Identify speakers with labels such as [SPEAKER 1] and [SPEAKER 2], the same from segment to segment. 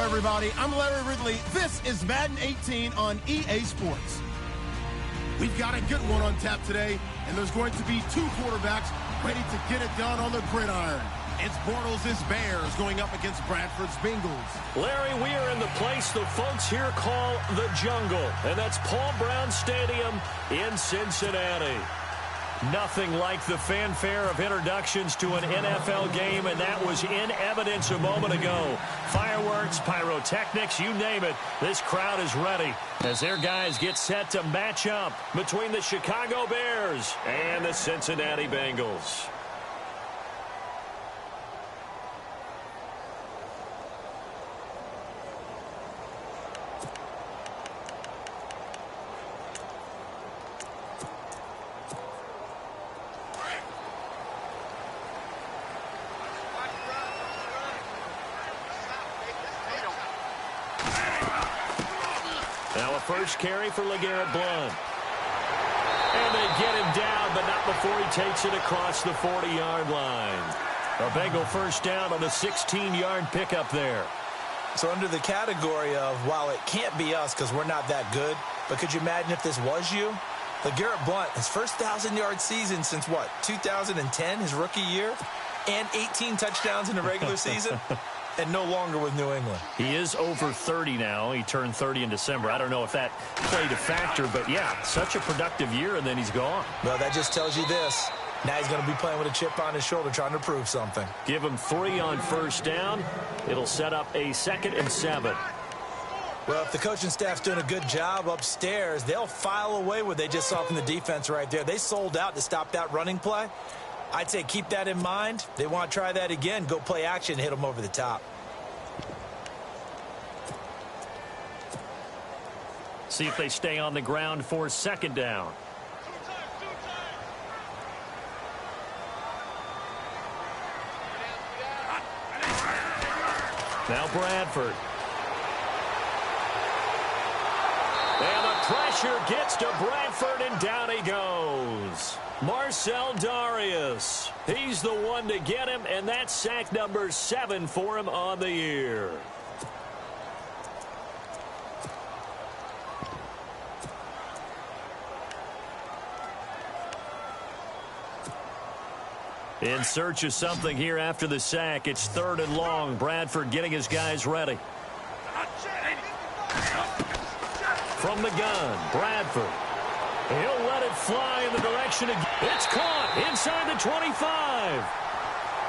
[SPEAKER 1] everybody. I'm Larry Ridley. This is Madden 18 on EA Sports. We've got a good one on tap today, and there's going to be two quarterbacks ready to get it done on the gridiron. It's Bortles' Bears going up against Bradford's Bengals.
[SPEAKER 2] Larry, we are in the place the folks here call the jungle, and that's Paul Brown Stadium in Cincinnati. Nothing like the fanfare of introductions to an NFL game, and that was in evidence a moment ago. Fireworks, pyrotechnics, you name it. This crowd is ready as their guys get set to match up between the Chicago Bears and the Cincinnati Bengals. Now a first carry for LeGarrette Blount. And they get him down, but not before he takes it across the 40-yard line. A Bengal first down on a 16-yard pickup there.
[SPEAKER 3] So under the category of, while it can't be us because we're not that good, but could you imagine if this was you? LeGarrette Blount, his first 1,000-yard season since, what, 2010, his rookie year? And 18 touchdowns in the regular season? And no longer with New England.
[SPEAKER 2] He is over 30 now. He turned 30 in December. I don't know if that played a factor, but yeah, such a productive year, and then he's gone.
[SPEAKER 3] Well, that just tells you this. Now he's going to be playing with a chip on his shoulder trying to prove something.
[SPEAKER 2] Give him 3 on first down. It'll set up a 2nd and 7.
[SPEAKER 3] Well, if the coaching staff's doing a good job upstairs, they'll file away what they just saw from the defense right there. They sold out to stop that running play. I'd say keep that in mind. They want to try that again. Go play action, hit them over the top.
[SPEAKER 2] See if they stay on the ground for 2nd down. Now Bradford. And the pressure gets to Bradford, and down he goes. Marcel Darius. He's the one to get him, and that's sack number 7 for him on the year. In search of something here after the sack. It's 3rd and long. Bradford getting his guys ready. From the gun, Bradford. He'll let it fly in the direction of... It's caught inside the 25.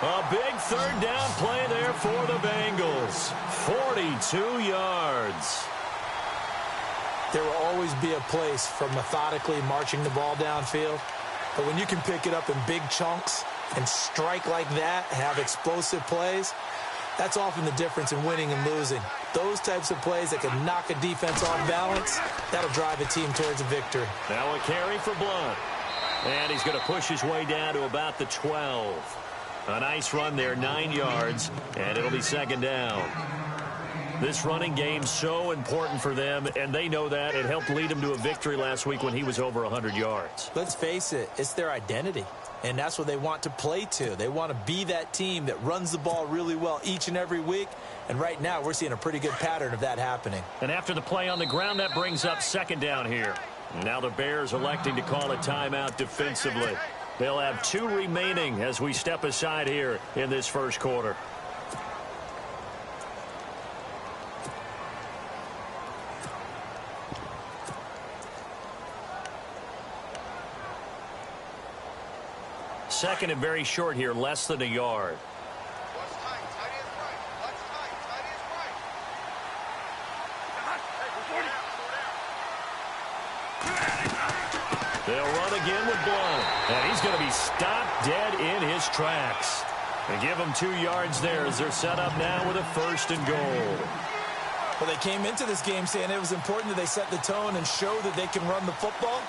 [SPEAKER 2] A big 3rd down play there for the Bengals. 42 yards.
[SPEAKER 3] There will always be a place for methodically marching the ball downfield. But when you can pick it up in big chunks and strike like that, have explosive plays, that's often the difference in winning and losing. Those types of plays that can knock a defense off balance, that'll drive a team towards a victory.
[SPEAKER 2] Now a carry for Blount. And he's going to push his way down to about the 12. A nice run there, 9 yards, and it'll be 2nd down. This running game's so important for them, and they know that. It helped lead them to a victory last week when he was over 100 yards.
[SPEAKER 3] Let's face it, it's their identity. And that's what they want to play to. They want to be that team that runs the ball really well each and every week. And right now, we're seeing a pretty good pattern of that happening.
[SPEAKER 2] And after the play on the ground, that brings up 2nd down here. Now the Bears electing to call a timeout defensively. They'll have 2 remaining as we step aside here in this first quarter. Second and very short here, less than a yard. They'll run again with Blount. And he's going to be stopped dead in his tracks. And give him 2 yards there as they're set up now with a 1st and goal.
[SPEAKER 3] Well, they came into this game saying it was important that they set the tone and show that they can run the football.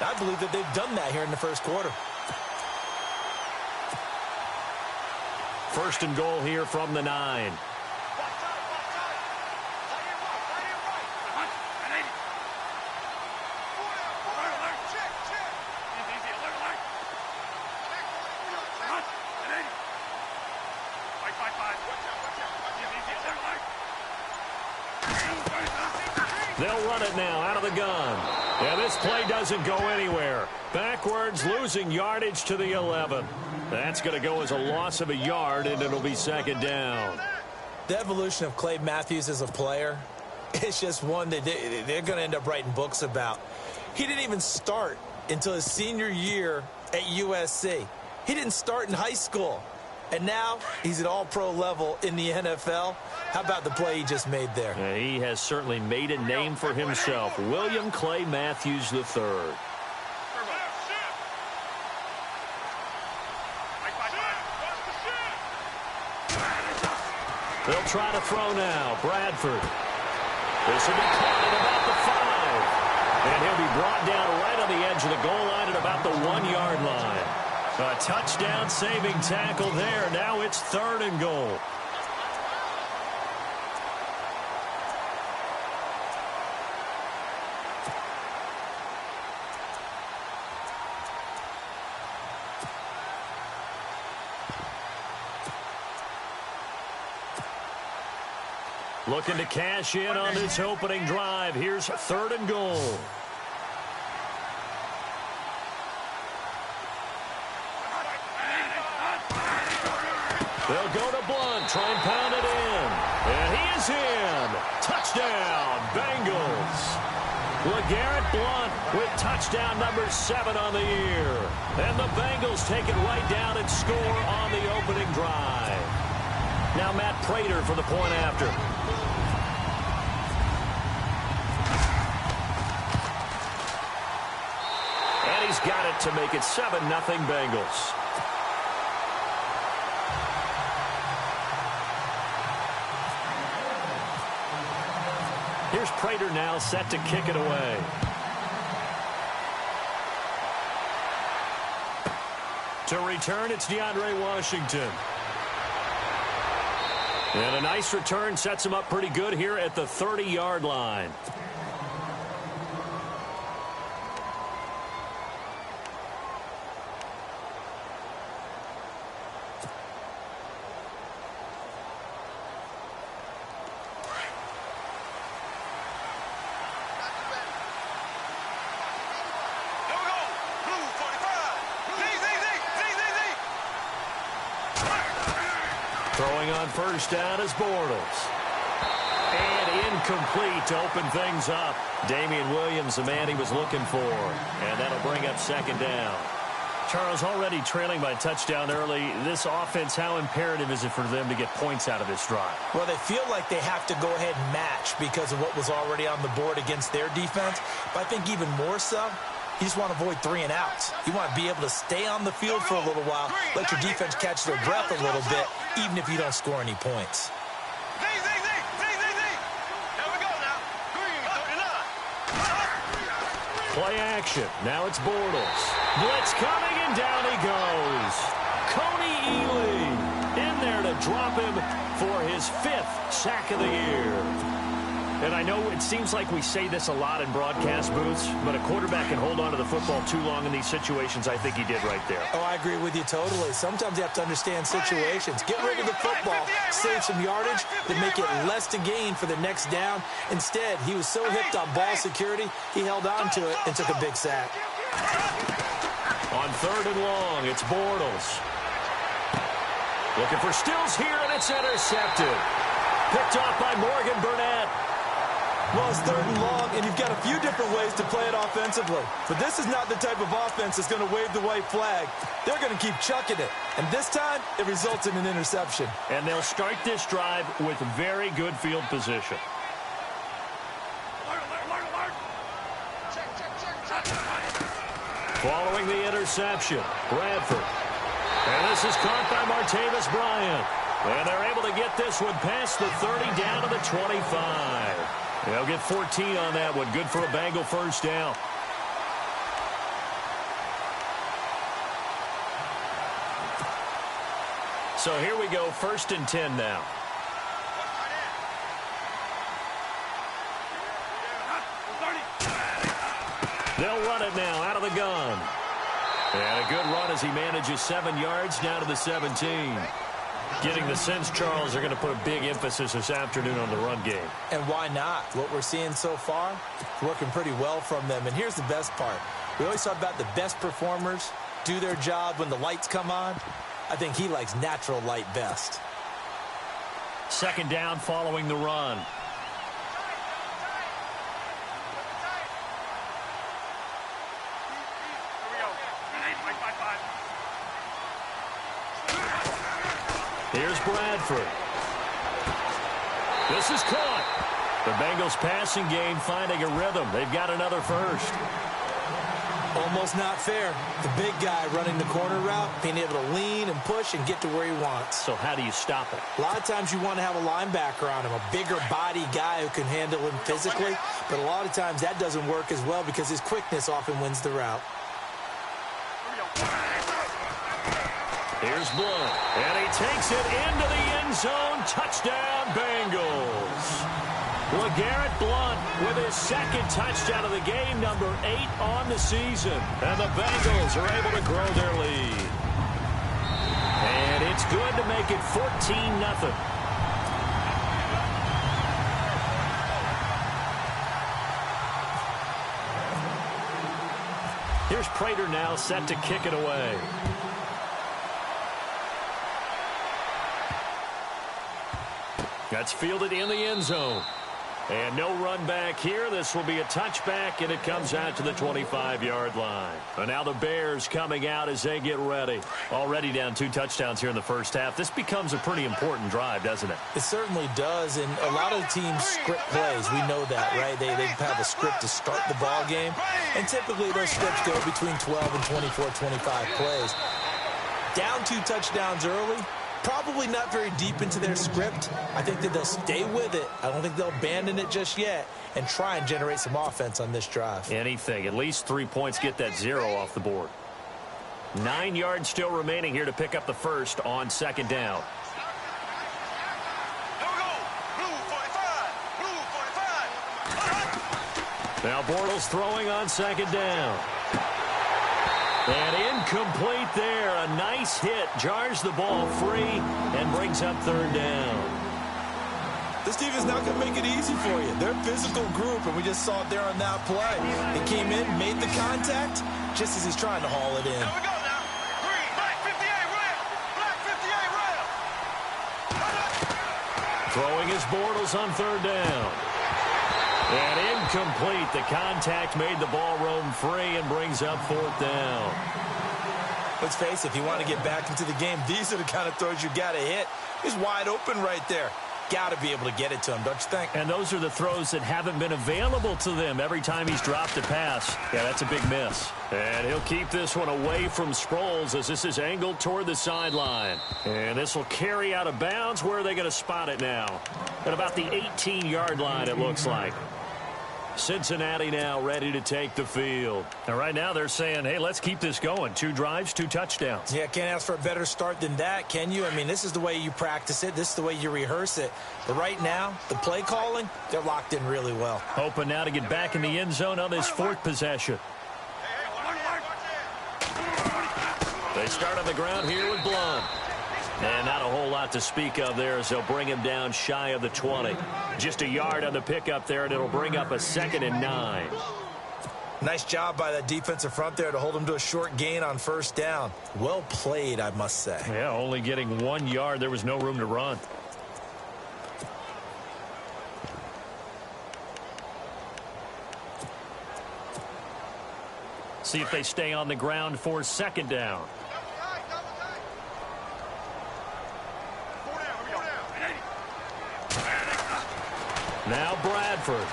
[SPEAKER 3] I believe that they've done that here in the first quarter.
[SPEAKER 2] 1st and goal here from the 9. They'll run it now out of the gun. And this play doesn't go anywhere. Backwards, losing yardage to the 11. That's going to go as a loss of a yard, and it'll be second down.
[SPEAKER 3] The evolution of Clay Matthews as a player, it's just one that they're going to end up writing books about. He didn't even start until his senior year at USC. He didn't start in high school. And now he's at all-pro level in the NFL. How about the play he just made there?
[SPEAKER 2] Yeah, he has certainly made a name for himself. William Clay Matthews III. They'll try to throw now. Bradford. This will be caught at about the 5. And he'll be brought down right on the edge of the goal line at about the 1-yard line. A touchdown-saving tackle there. Now it's 3rd and goal. Looking to cash in on this opening drive. Here's 3rd and goal. They'll go to Blunt, try and pound it in. And he is in. Touchdown, Bengals. LeGarrette Blunt with touchdown number 7 on the year. And the Bengals take it right down and score on the opening drive. Now Matt Prater for the point after. And he's got it to make it 7-0 Bengals. Here's Prater now set to kick it away. To return, it's DeAndre Washington. And a nice return sets him up pretty good here at the 30-yard line. Throwing on first down is Bortles. And incomplete to open things up. Damian Williams, the man he was looking for. And that'll bring up second down. Charles, already trailing by touchdown early. This offense, how imperative is it for them to get points out of this drive?
[SPEAKER 3] Well, they feel like they have to go ahead and match because of what was already on the board against their defense. But I think even more so, you just want to avoid 3 and outs. You want to be able to stay on the field for a little while, let your defense catch their breath a little bit, even if you don't score any points.
[SPEAKER 2] Play action. Now it's Bortles. Blitz coming, and down he goes. Coney Ely in there to drop him for his 5th sack of the year. And I know it seems like we say this a lot in broadcast booths, but a quarterback can hold on to the football too long in these situations. I think he did right there.
[SPEAKER 3] Oh, I agree with you totally. Sometimes you have to understand situations. Get rid of the football, save some yardage, then make it less to gain for the next down. Instead, he was so hipped on ball security, he held on to it and took a big sack.
[SPEAKER 2] On 3rd and long, it's Bortles. Looking for Stills here, and it's intercepted. Picked off by Morgan Burnett.
[SPEAKER 3] Well, it's 3rd and long, and you've got a few different ways to play it offensively. But this is not the type of offense that's going to wave the white flag. They're going to keep chucking it. And this time, it results in an interception.
[SPEAKER 2] And they'll start this drive with very good field position. Following the interception, Bradford. And this is caught by Martavis Bryant. And they're able to get this one past the 30 down to the 25. They'll get 14 on that one. Good for a Bengal first down. So here we go, 1st and 10 now. They'll run it now out of the gun. And a good run as he manages 7 yards down to the 17. Getting the sense, Charles, they're going to put a big emphasis this afternoon on the run game.
[SPEAKER 3] And why not? What we're seeing so far, working pretty well from them. And here's the best part. We always talk about the best performers do their job when the lights come on. I think he likes natural light best.
[SPEAKER 2] Second down following the run. Here's Bradford. This is caught. The Bengals passing game finding a rhythm. They've got another first.
[SPEAKER 3] Almost not fair. The big guy running the corner route, being able to lean and push and get to where he wants.
[SPEAKER 2] So how do you stop it?
[SPEAKER 3] A lot of times you want to have a linebacker on him, a bigger body guy who can handle him physically. But a lot of times that doesn't work as well because his quickness often wins the route.
[SPEAKER 2] Here's Blunt, and he takes it into the end zone. Touchdown, Bengals. LeGarrette Blunt with his second touchdown of the game, number 8 on the season. And the Bengals are able to grow their lead. And it's good to make it 14-0. Here's Prater now set to kick it away. That's fielded in the end zone. And no run back here. This will be a touchback, and it comes out to the 25-yard line. And now the Bears coming out as they get ready. Already down 2 touchdowns here in the first half. This becomes a pretty important drive, doesn't it?
[SPEAKER 3] It certainly does, and a lot of teams script plays. We know that, right? They have a script to start the ball game, and typically those scripts go between 12 and 24, 25 plays. Down 2 touchdowns early. Probably not very deep into their script. I think that they'll stay with it. I don't think they'll abandon it just yet and try and generate some offense on this drive.
[SPEAKER 2] Anything. At least 3 points, get that 0 off the board. 9 yards still remaining here to pick up the first on second down. Now Bortles throwing on second down. And incomplete there. A nice hit. Jars the ball free and brings up third down.
[SPEAKER 3] This team is not going to make it easy for you. They're a physical group, and we just saw it there on that play. They came in, made the contact, just as he's trying to haul it in.
[SPEAKER 4] Here we go now. Green, black 58 rail. Black 58 rail.
[SPEAKER 2] Throwing his Bortles on third down. And incomplete. The contact made the ball roam free and brings up fourth down.
[SPEAKER 3] Let's face it, if you want to get back into the game, these are the kind of throws you got to hit. He's wide open right there. Got to be able to get it to him, don't you think?
[SPEAKER 2] And those are the throws that haven't been available to them every time he's dropped a pass. Yeah, that's a big miss. And he'll keep this one away from Sproles as this is angled toward the sideline. And this will carry out of bounds. Where are they going to spot it now? At about the 18-yard line, it looks like. Cincinnati now ready to take the field. And right now they're saying, hey, let's keep this going. 2 drives, 2 touchdowns.
[SPEAKER 3] Yeah, can't ask for a better start than that, can you? I mean, this is the way you practice it. This is the way you rehearse it. But right now, the play calling, they're locked in really well.
[SPEAKER 2] Hoping now to get back in the end zone on this 4th possession. They start on the ground here with Blunt. And not a whole lot to speak of there as they'll bring him down shy of the 20. Just a yard on the pickup there, and it'll bring up a 2nd and 9.
[SPEAKER 3] Nice job by that defensive front there to hold him to a short gain on first down. Well played, I must say.
[SPEAKER 2] Yeah, only getting 1 yard. There was no room to run. See if they stay on the ground for second down. Now Bradford.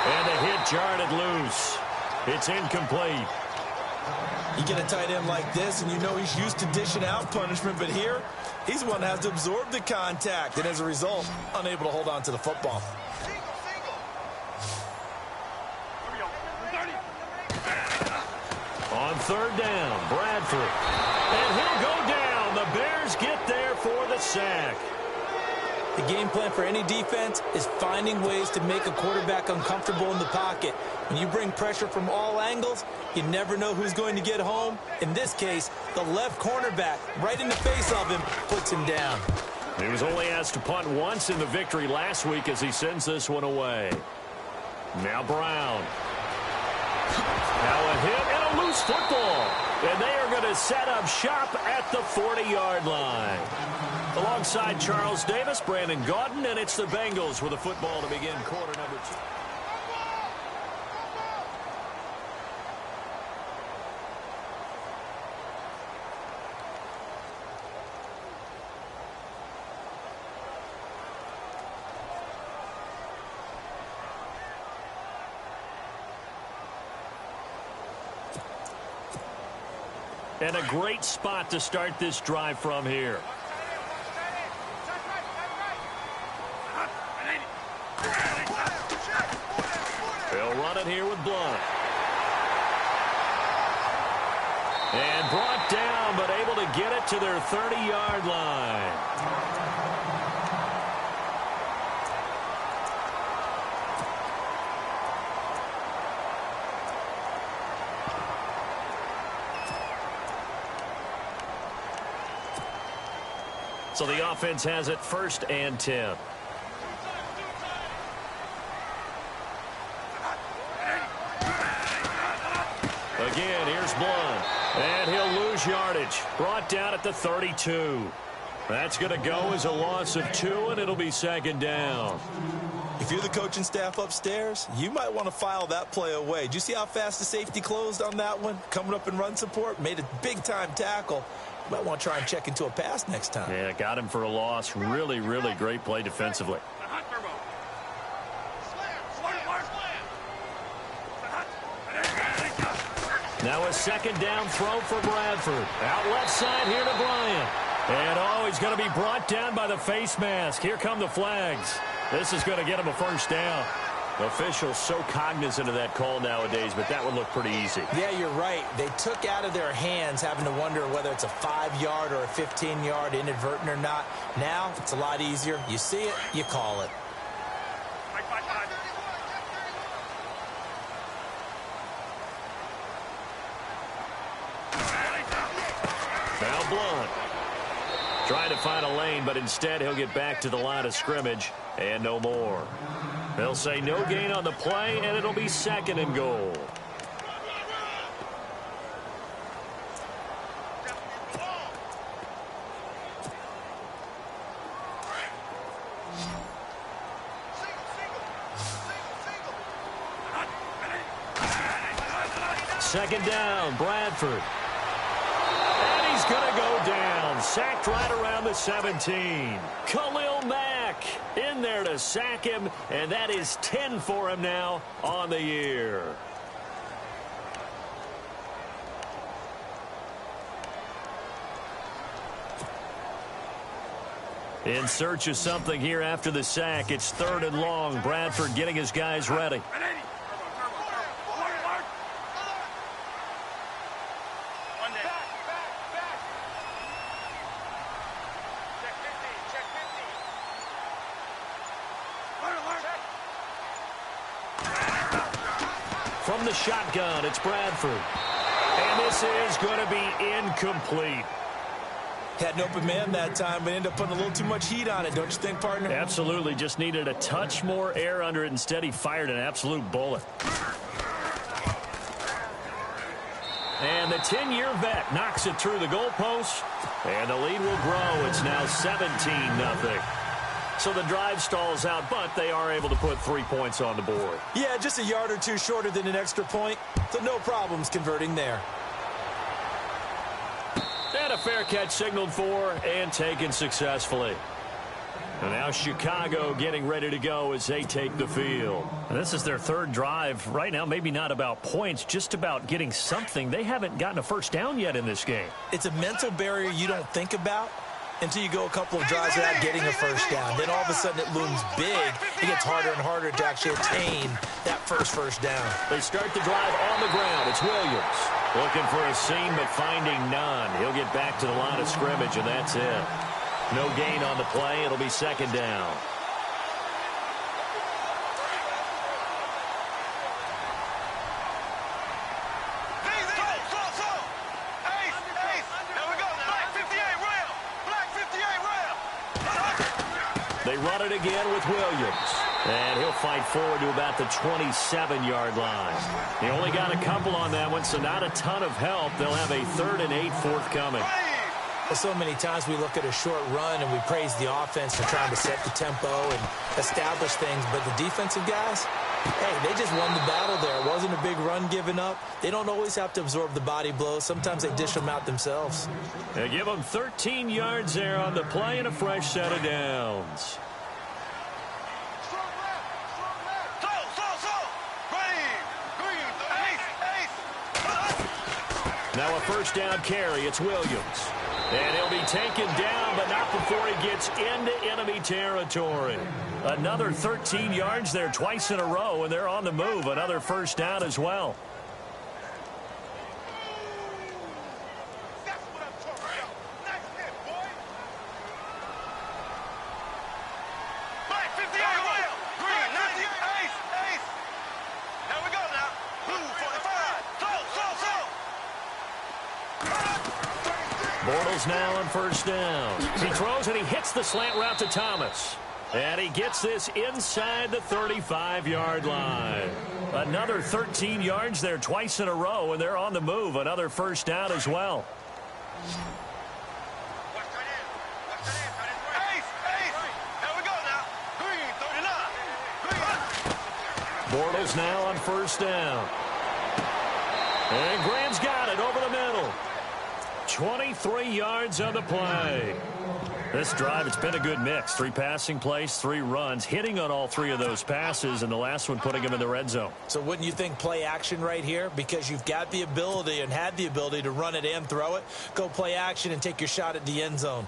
[SPEAKER 2] And the hit jarred it loose. It's incomplete.
[SPEAKER 3] You get a tight end like this, and you know he's used to dishing out punishment, but here, he's the one that has to absorb the contact, and as a result, unable to hold on to the football.
[SPEAKER 2] On third down, Bradford. And he'll go down. The Bears get there for the sack.
[SPEAKER 3] The game plan for any defense is finding ways to make a quarterback uncomfortable in the pocket. When you bring pressure from all angles, you never know who's going to get home. In this case, the left cornerback, right in the face of him, puts him down.
[SPEAKER 2] He was only asked to punt once in the victory last week as he sends this one away. Now Brown. Now a hit and a loose football. And they are going to set up shop at the 40-yard line. Alongside Charles Davis, Brandon Gaudin, and it's the Bengals with a football to begin quarter number 2. And a great spot to start this drive from here. They'll run it here with Blunt. And brought down, but able to get it to their 30-yard line. So the offense has it 1st and 10. Again, here's Blunt. And he'll lose yardage. Brought down at the 32. That's going to go as a loss of 2, and it'll be 2nd down.
[SPEAKER 3] If you're the coaching staff upstairs, you might want to file that play away. Did you see how fast the safety closed on that one? Coming up in run support, made a big-time tackle. You might want to try and check into a pass next time.
[SPEAKER 2] Yeah, got him for a loss. Really, really great play defensively. Now a 2nd down throw for Bradford. Out left side here to Bryant. And, he's going to be brought down by the face mask. Here come the flags. This is going to get him a 1st down. Officials so cognizant of that call nowadays, but that would look pretty easy.
[SPEAKER 3] Yeah, you're right. They took out of their hands having to wonder whether it's a 5-yard or a 15-yard inadvertent or not. Now, it's a lot easier. You see it, you call it.
[SPEAKER 2] Now Blunt. Trying to find a lane, but instead he'll get back to the line of scrimmage and no more. They'll say no gain on the play, and it'll be 2nd and goal. Second down, Bradford. And he's going to go down. Sacked right around the 17. Khalil Mack in there to sack him, and that is 10 for him now on the year. In search of something here after the sack. It's 3rd and long. Bradford getting his guys ready. From the shotgun, it's Bradford. And this is going to be incomplete.
[SPEAKER 3] Had an open man that time, but ended up putting a little too much heat on it, don't you think, partner?
[SPEAKER 2] Absolutely. Just needed a touch more air under it. Instead, he fired an absolute bullet. And the 10-year vet knocks it through the goalpost. And the lead will grow. It's now 17-0. So the drive stalls out, but they are able to put 3 points on the board.
[SPEAKER 3] Yeah, just a yard or two shorter than an extra point, so no problems converting there.
[SPEAKER 2] And a fair catch signaled for and taken successfully. And now Chicago getting ready to go as they take the field. And this is their 3rd drive. Right now, maybe not about points, just about getting something. They haven't gotten a 1st down yet in this game.
[SPEAKER 3] It's a mental barrier you don't think about until you go a couple of drives without getting a 1st down. Then all of a sudden it looms big. It gets harder and harder to actually attain that first down.
[SPEAKER 2] They start the drive on the ground. It's Williams. Looking for a seam, but finding none. He'll get back to the line of scrimmage, and that's it. No gain on the play. It'll be second down. They run it again with Williams. And he'll fight forward to about the 27-yard line. He only got a couple on that one, so not a ton of help. They'll have a 3rd and 8 forthcoming.
[SPEAKER 3] Well, so many times we look at a short run and we praise the offense for trying to set the tempo and establish things. But the defensive guys, hey, they just won the battle there. It wasn't a big run given up. They don't always have to absorb the body blows. Sometimes they dish them out themselves.
[SPEAKER 2] They give them 13 yards there on the play and a fresh set of downs. Now a first down carry. It's Williams. And he'll be taken down, but not before he gets into enemy territory. Another 13 yards there twice in a row, and they're on the move. Another first down as well. Bortles now on first down. He throws and he hits the slant route to Thomas. And he gets this inside the 35-yard line. Another 13 yards there twice in a row, and they're on the move. Another first down as well. Bortles now on first down. And Graham's got it over the middle. 23 yards on the play. This drive, it's been a good mix. 3 passing plays, 3 runs, hitting on all 3 of those passes, and the last one putting him in the red zone.
[SPEAKER 3] So wouldn't you think play action right here? Because you've got the ability and had the ability to run it and throw it. Go play action and take your shot at the end zone.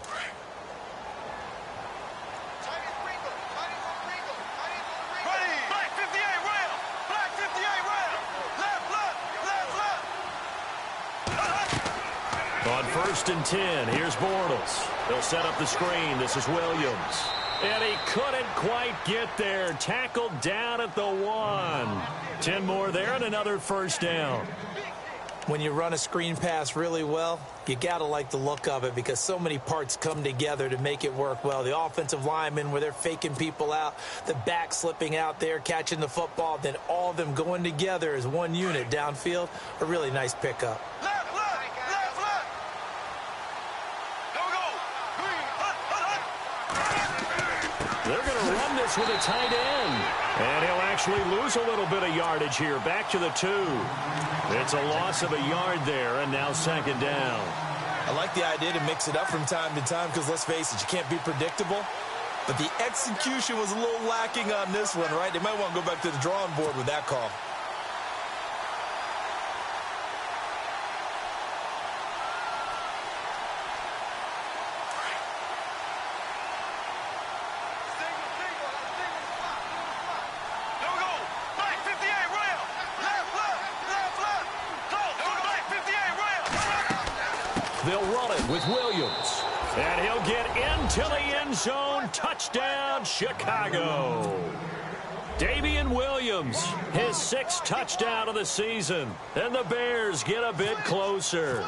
[SPEAKER 2] On first and 10, here's Bortles. They'll set up the screen. This is Williams. And he couldn't quite get there. Tackled down at the 1. 10 more there and another first down.
[SPEAKER 3] When you run a screen pass really well, you got to like the look of it because so many parts come together to make it work well. The offensive linemen where they're faking people out, the back slipping out there, catching the football, then all of them going together as one unit downfield. A really nice pickup.
[SPEAKER 2] They're going to run this with a tight end. And he'll actually lose a little bit of yardage here. Back to the 2. It's a loss of a yard there, and now second down.
[SPEAKER 3] I like the idea to mix it up from time to time because, let's face it, you can't be predictable. But the execution was a little lacking on this one, right? They might want to go back to the drawing board with that call.
[SPEAKER 2] They'll run it with Williams. And he'll get into the end zone. Touchdown, Chicago. Damian Williams, his 6th touchdown of the season. And the Bears get a bit closer.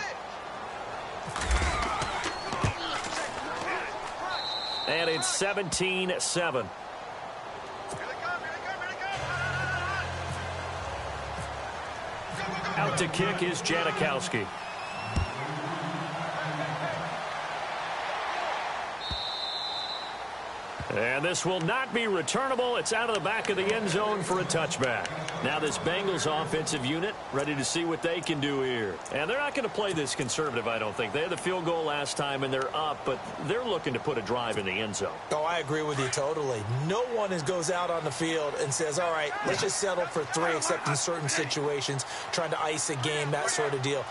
[SPEAKER 2] And it's 17-7. Out to kick is Janikowski. And this will not be returnable. It's out of the back of the end zone for a touchback. Now this Bengals offensive unit ready to see what they can do here. And they're not going to play this conservative, I don't think. They had the field goal last time, and they're up, but they're looking to put a drive in the end zone.
[SPEAKER 3] Oh, I agree with you totally. No one goes out on the field and says, all right, let's just settle for 3, except in certain situations, trying to ice a game, that sort of deal.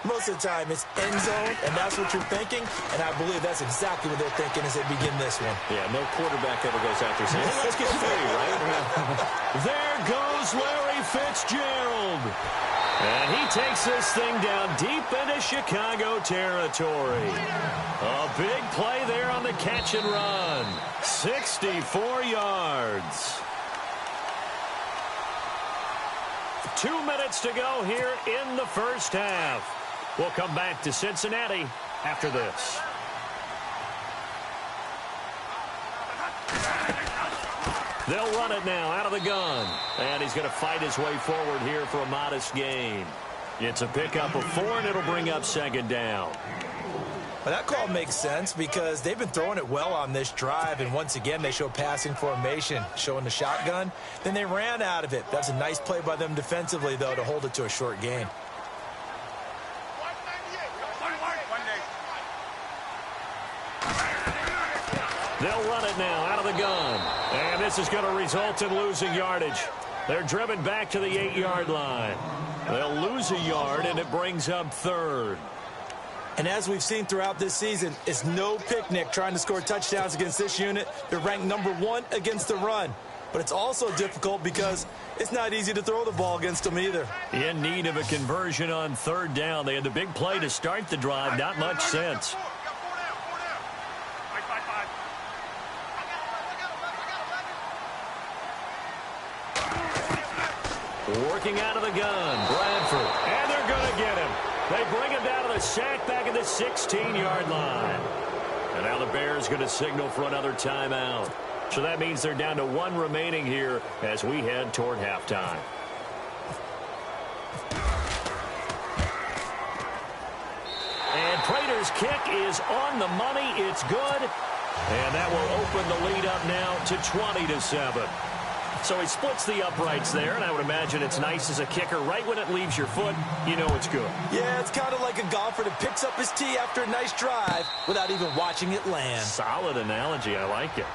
[SPEAKER 3] Most of the time, it's end zone, and that's what you're thinking, and I believe that's exactly what they're thinking as they begin this one.
[SPEAKER 2] Yeah, no quarterback ever goes out there saying, hey, let's get 3, right? There goes Larry Fitzgerald. And he takes this thing down deep into Chicago territory. A big play there on the catch and run. 64 yards. 2 minutes to go here in the first half. We'll come back to Cincinnati after this. They'll run it now out of the gun. And he's going to fight his way forward here for a modest gain. It's a pickup of 4, and it'll bring up second down.
[SPEAKER 3] Well, that call makes sense because they've been throwing it well on this drive, and once again they show passing formation, showing the shotgun. Then they ran out of it. That's a nice play by them defensively, though, to hold it to a short gain.
[SPEAKER 2] They'll run it now out of the gun. And this is going to result in losing yardage. They're driven back to the 8-yard line. They'll lose a yard, and it brings up third.
[SPEAKER 3] And as we've seen throughout this season, it's no picnic trying to score touchdowns against this unit. They're ranked number 1 against the run. But it's also difficult because it's not easy to throw the ball against them either.
[SPEAKER 2] In need of a conversion on third down. They had the big play to start the drive. Not much sense. Working out of the gun, Bradford. And they're going to get him. They bring him down to the sack back at the 16-yard line. And now the Bears going to signal for another timeout. So that means they're down to 1 remaining here as we head toward halftime. And Prater's kick is on the money. It's good. And that will open the lead up now to 20-7. So he splits the uprights there, and I would imagine it's nice as a kicker. Right when it leaves your foot, you know it's good.
[SPEAKER 3] Yeah, it's kind of like a golfer that picks up his tee after a nice drive without even watching it land.
[SPEAKER 2] Solid analogy. I like it.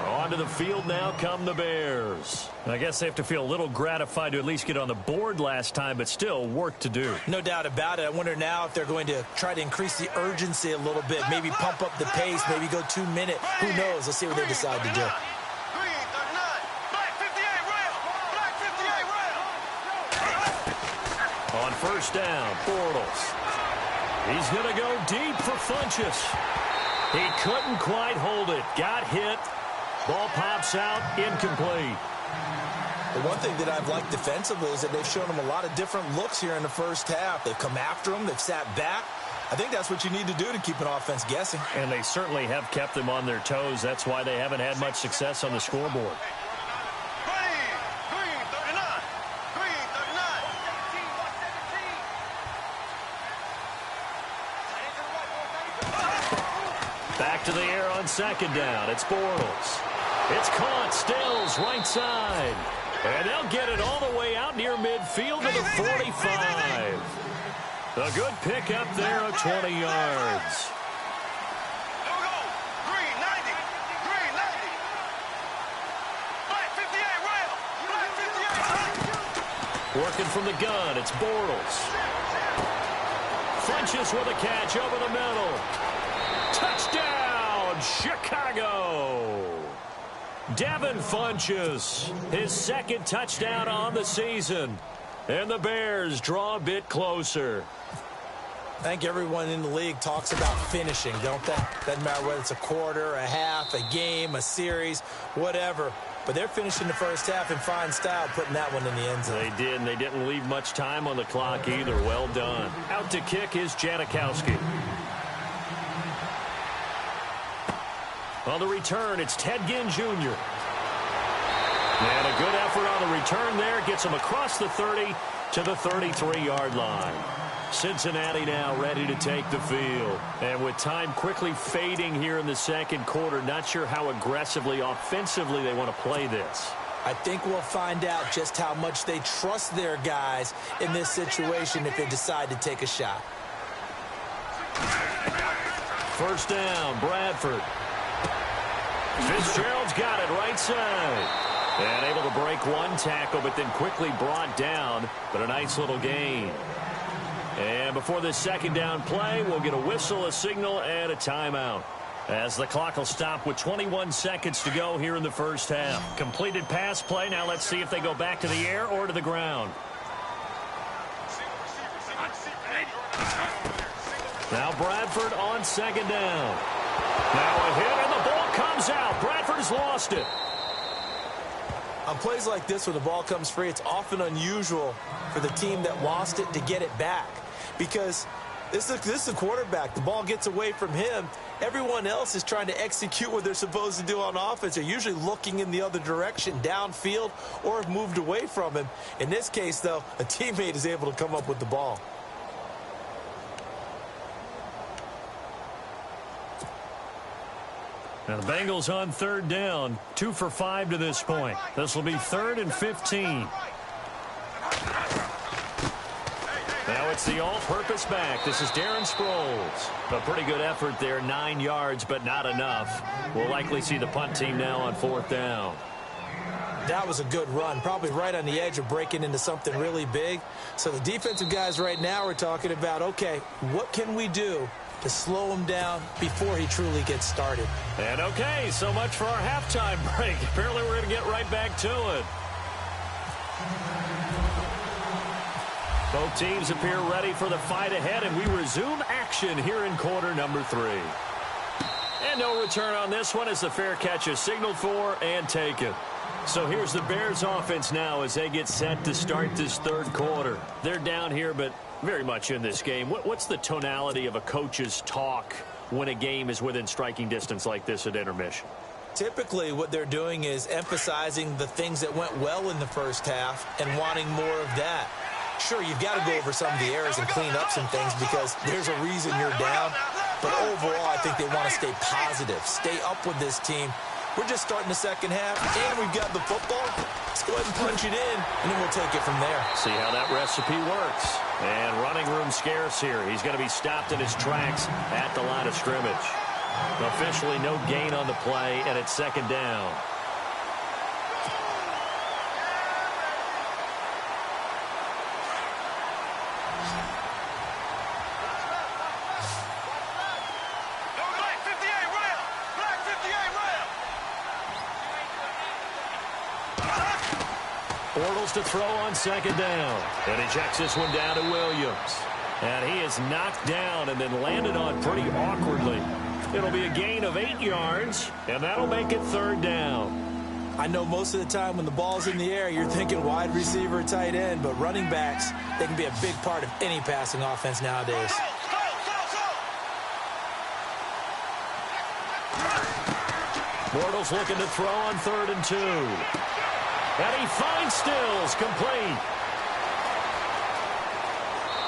[SPEAKER 2] Onto the field now come the Bears. I guess they have to feel a little gratified to at least get on the board last time, but still work to do.
[SPEAKER 3] No doubt about it. I wonder now if they're going to try to increase the urgency a little bit, maybe pump up the pace, maybe go 2 minute. Who knows? Let's see what they decide to do.
[SPEAKER 2] On first down, Bortles. He's going to go deep for Funchess. He couldn't quite hold it. Got hit. Ball pops out, incomplete.
[SPEAKER 3] The one thing that I've liked defensively is that they've shown him a lot of different looks here in the first half. They've come after him. They've sat back. I think that's what you need to do to keep an offense guessing.
[SPEAKER 2] And they certainly have kept them on their toes. That's why they haven't had much success on the scoreboard. Back to the air on second down. It's Bortles. It's caught. Stills right side. And they'll get it all the way out near midfield to the 45. A good pick up there of 20 yards. Working from the gun, it's Bortles. Funchess with a catch over the middle. Touchdown, Chicago! Devin Funchess, his second touchdown on the season. And the Bears draw a bit closer.
[SPEAKER 3] I think everyone in the league talks about finishing, don't they? Doesn't matter whether it's a quarter, a half, a game, a series, whatever. But they're finishing the first half in fine style, putting that one in the end zone.
[SPEAKER 2] They did, and they didn't leave much time on the clock either. Well done. Out to kick is Janikowski. On the return, it's Ted Ginn Jr. And a good effort on the return there. Gets him across the 30 to the 33-yard line. Cincinnati now ready to take the field. And with time quickly fading here in the second quarter, not sure how aggressively, offensively they want to play this.
[SPEAKER 3] I think we'll find out just how much they trust their guys in this situation if they decide to take a shot.
[SPEAKER 2] First down, Bradford. Fitzgerald's got it right side. And able to break one tackle, but then quickly brought down. But a nice little gain. And before this second down play, we'll get a whistle, a signal, and a timeout. As the clock will stop with 21 seconds to go here in the first half. Completed pass play. Now let's see if they go back to the air or to the ground. Now Bradford on second down. Now a hit, and the ball comes out. Bradford has lost it.
[SPEAKER 3] On plays like this where the ball comes free, it's often unusual for the team that lost it to get it back. Because this is a quarterback. The ball gets away from him. Everyone else is trying to execute what they're supposed to do on offense. They're usually looking in the other direction, downfield, or have moved away from him. In this case, though, a teammate is able to come up with the ball.
[SPEAKER 2] Now the Bengals on third down, 2 for 5 to this point. This will be 3rd and 15. Now it's the all-purpose back. This is Darren Sproles. A pretty good effort there, 9 yards, but not enough. We'll likely see the punt team now on 4th down.
[SPEAKER 3] That was a good run, probably right on the edge of breaking into something really big. So the defensive guys right now are talking about, okay, what can we do to slow him down before he truly gets started?
[SPEAKER 2] And okay, so much for our halftime break. Apparently we're going to get right back to it. Both teams appear ready for the fight ahead, and we resume action here in quarter number 3. And no return on this one as the fair catch is signaled for and taken. So here's the Bears offense now as they get set to start this third quarter. They're down here, but very much in this game. What's the tonality of a coach's talk when a game is within striking distance like this at intermission?
[SPEAKER 3] Typically, what they're doing is emphasizing the things that went well in the first half and wanting more of that. Sure, you've got to go over some of the errors and clean up some things because there's a reason you're down. But overall, I think they want to stay positive, stay up with this team. We're just starting the second half, and we've got the football. Let's go ahead and punch it in, and then we'll take it from there.
[SPEAKER 2] See how that recipe works. And running room scarce here. He's going to be stopped in his tracks at the line of scrimmage. Officially no gain on the play, and it's second down. Bortles to throw on second down. And he checks this one down to Williams. And he is knocked down and then landed on pretty awkwardly. It'll be a gain of 8 yards, and that'll make it third down.
[SPEAKER 3] I know most of the time when the ball's in the air, you're thinking wide receiver, tight end, but running backs, they can be a big part of any passing offense nowadays.
[SPEAKER 2] Bortles looking to throw on 3rd and 2. And he finds Stills, complete.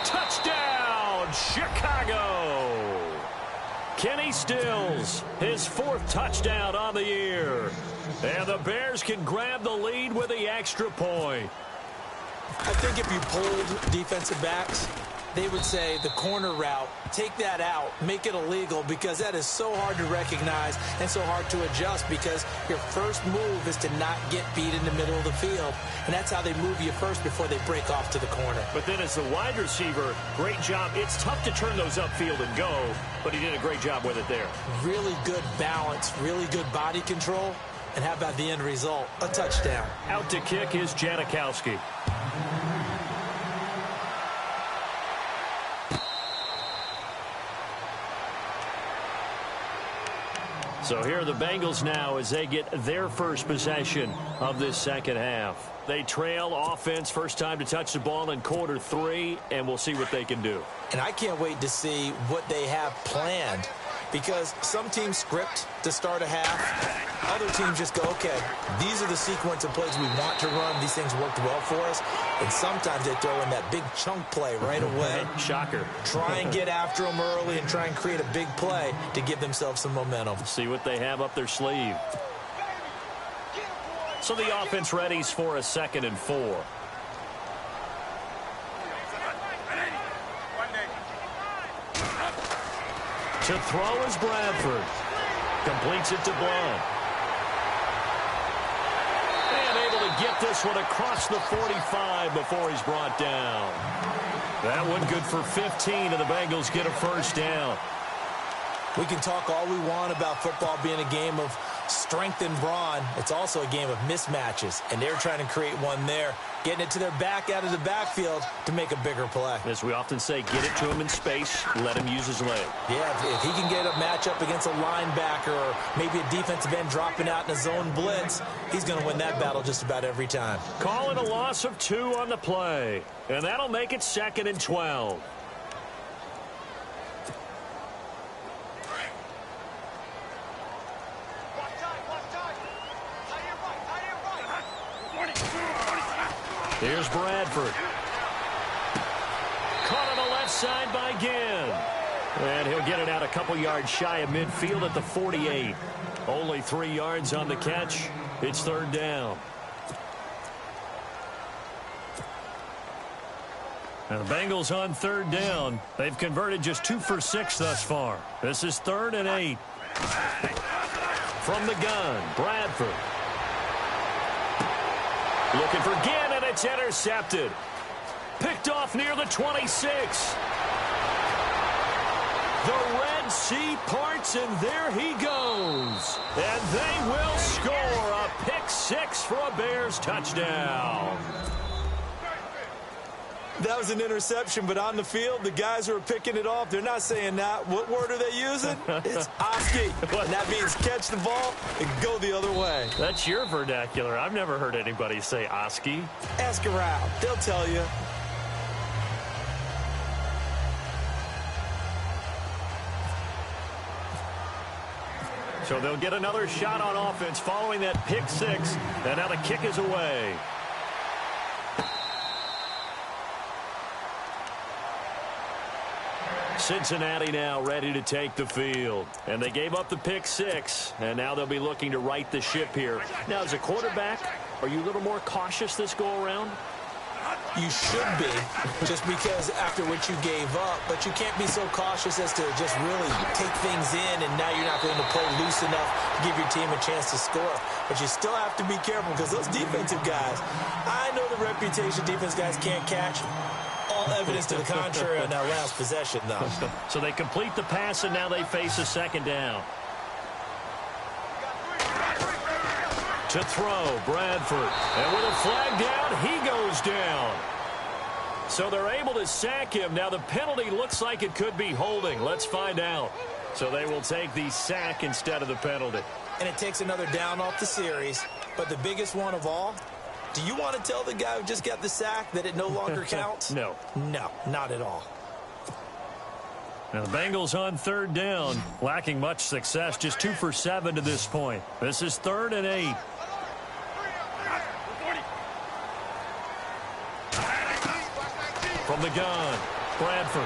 [SPEAKER 2] Touchdown, Chicago. Kenny Stills, his 4th touchdown on the year. And the Bears can grab the lead with the extra point.
[SPEAKER 3] I think if you polled defensive backs, they would say the corner route, take that out, make it illegal, because that is so hard to recognize and so hard to adjust because your first move is to not get beat in the middle of the field. And that's how they move you first before they break off to the corner.
[SPEAKER 2] But then as the wide receiver, great job. It's tough to turn those upfield and go, but he did a great job with it there.
[SPEAKER 3] Really good balance, really good body control. And how about the end result? A touchdown.
[SPEAKER 2] Out to kick is Janikowski. So here are the Bengals now as they get their first possession of this second half. They trail offense, first time to touch the ball in quarter 3, and we'll see what they can do.
[SPEAKER 3] And I can't wait to see what they have planned, because some teams script to start a half. Other teams just go, okay, these are the sequence of plays we want to run. These things worked well for us. And sometimes they throw in that big chunk play right away.
[SPEAKER 2] Shocker.
[SPEAKER 3] Try and get after them early and try and create a big play to give themselves some momentum.
[SPEAKER 2] See what they have up their sleeve. So the offense readies for a 2nd and 4. To throw is Bradford. Completes it to Blount. And able to get this one across the 45 before he's brought down. That one good for 15, and the Bengals get a first down.
[SPEAKER 3] We can talk all we want about football being a game of strength and brawn. It's also a game of mismatches, and they're trying to create one there, getting it to their back out of the backfield to make a bigger play.
[SPEAKER 2] As we often say, get it to him in space, let him use his leg.
[SPEAKER 3] Yeah, if he can get a matchup against a linebacker or maybe a defensive end dropping out in a zone blitz, he's going to win that battle just about every time.
[SPEAKER 2] Calling a loss of 2 on the play, and that'll make it 2nd and 12. Here's Bradford. Caught on the left side by Ginn. And he'll get it out a couple yards shy of midfield at the 48. Only 3 yards on the catch. It's 3rd down. And the Bengals on 3rd down. They've converted just 2 for 6 thus far. This is 3rd and 8. From the gun, Bradford. Looking for Ginn, and it's intercepted. Picked off near the 26. The Red Sea parts, and there he goes. And they will score a pick 6 for a Bears touchdown.
[SPEAKER 3] That was an interception, but on the field, the guys who are picking it off, they're not saying that. What word are they using? It's Oski. And that means catch the ball and go the other way.
[SPEAKER 2] That's your vernacular. I've never heard anybody say Oski.
[SPEAKER 3] Ask around. They'll tell you.
[SPEAKER 2] So they'll get another shot on offense following that pick 6. And now the kick is away. Cincinnati now ready to take the field. And they gave up the pick 6. And now they'll be looking to right the ship here. Now, as a quarterback, are you a little more cautious this go-around?
[SPEAKER 3] You should be, just because after what you gave up. But you can't be so cautious as to just really take things in, and now you're not going to play loose enough to give your team a chance to score. But you still have to be careful because those defensive guys, I know the reputation defense guys can't catch. All evidence to the contrary on that last possession, though.
[SPEAKER 2] So they complete the pass, and now they face a 2nd down. To throw, Bradford. And with a flag down, he goes down. So they're able to sack him. Now the penalty looks like it could be holding. Let's find out. So they will take the sack instead of the penalty.
[SPEAKER 3] And it takes another down off the series. But the biggest one of all, do you want to tell the guy who just got the sack that it no longer counts?
[SPEAKER 2] No.
[SPEAKER 3] No, not at all.
[SPEAKER 2] Now the Bengals on 3rd down, lacking much success, just 2 for 7 to this point. This is 3rd and 8. From the gun, Bradford.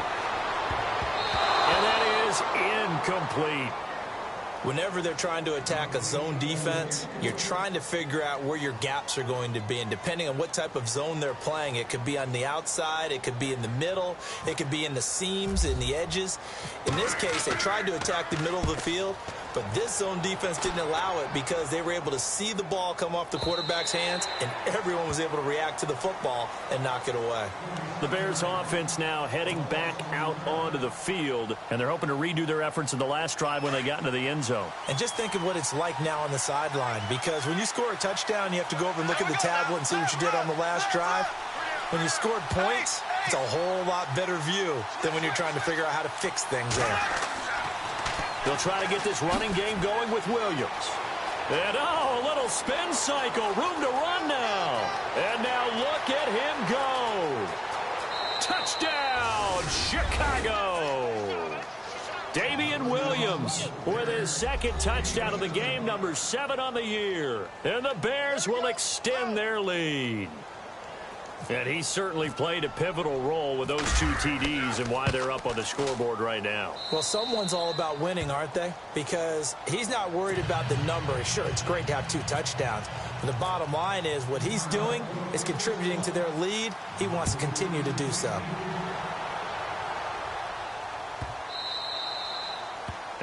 [SPEAKER 2] And that is incomplete.
[SPEAKER 3] Whenever they're trying to attack a zone defense, you're trying to figure out where your gaps are going to be. And depending on what type of zone they're playing, it could be on the outside, it could be in the middle, it could be in the seams, in the edges. In this case, they tried to attack the middle of the field, but this zone defense didn't allow it because they were able to see the ball come off the quarterback's hands, and everyone was able to react to the football and knock it away.
[SPEAKER 2] The Bears offense now heading back out onto the field, and they're hoping to redo their efforts in the last drive when they got into the end zone.
[SPEAKER 3] And just think of what it's like now on the sideline, because when you score a touchdown, you have to go over and look at the tablet and see what you did on the last drive. When you scored points, it's a whole lot better view than when you're trying to figure out how to fix things there.
[SPEAKER 2] They'll try to get this running game going with Williams. And, oh, a little spin cycle. Room to run now. And now look at him go. Touchdown, Chicago. Damian Williams with his 2nd touchdown of the game, number 7 on the year. And the Bears will extend their lead. And he certainly played a pivotal role with those 2 TDs and why they're up on the scoreboard right now.
[SPEAKER 3] Well, someone's all about winning, aren't they? Because he's not worried about the number. Sure, it's great to have 2 touchdowns. But the bottom line is what he's doing is contributing to their lead. He wants to continue to do so.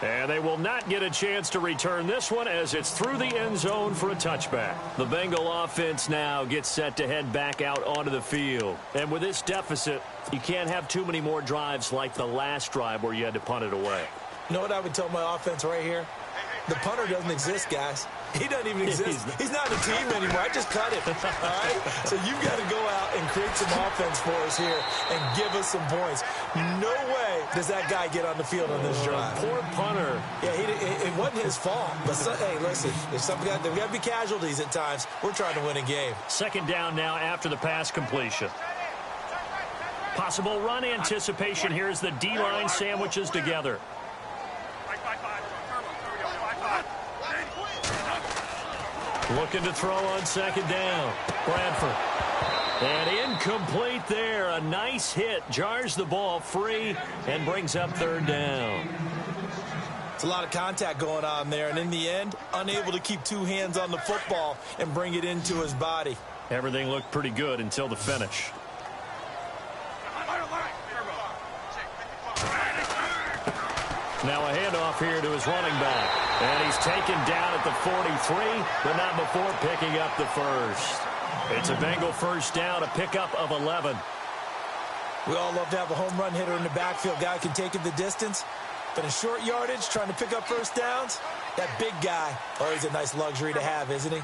[SPEAKER 2] And they will not get a chance to return this one as it's through the end zone for a touchback. The Bengal offense now gets set to head back out onto the field. And with this deficit, you can't have too many more drives like the last drive where you had to punt it away.
[SPEAKER 3] You know what I would tell my offense right here? The punter doesn't exist, guys. He doesn't even exist. He's not in the team anymore. I just cut him. All right? So you've got to go out and create some offense for us here and give us some points. No way does that guy get on the field on this drive.
[SPEAKER 2] Poor punter.
[SPEAKER 3] Yeah, it wasn't his fault. But, hey, listen, there's got to be casualties at times. We're trying to win a game.
[SPEAKER 2] Second down now after the pass completion. Possible run anticipation here as the D-line sandwiches together. Looking to throw on second down. Bradford. And incomplete there. A nice hit. Jars the ball free and brings up third down.
[SPEAKER 3] It's a lot of contact going on there. And in the end, unable to keep two hands on the football and bring it into his body.
[SPEAKER 2] Everything looked pretty good until the finish. Now a handoff here to his running back. And he's taken down at the 43, but not before picking up the first. It's a Bengal first down, a pickup of 11.
[SPEAKER 3] We all love to have a home run hitter in the backfield. Guy can take it the distance. But in short yardage, trying to pick up first downs, that big guy, oh, he's a nice luxury to have, isn't he?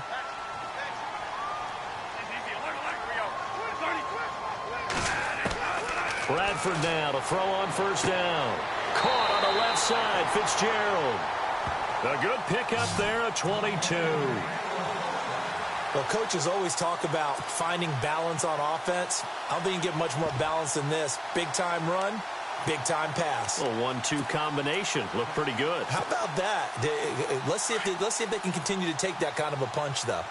[SPEAKER 2] Bradford now to throw on first down. Caught on the left side, Fitzgerald. A good pickup there, a 22.
[SPEAKER 3] Well, coaches always talk about finding balance on offense. I don't think you can get much more balance than this. Big-time run, big-time pass.
[SPEAKER 2] A 1-2 combination. Looked pretty good.
[SPEAKER 3] How about that? Let's see if they can continue to take that kind of a punch, though.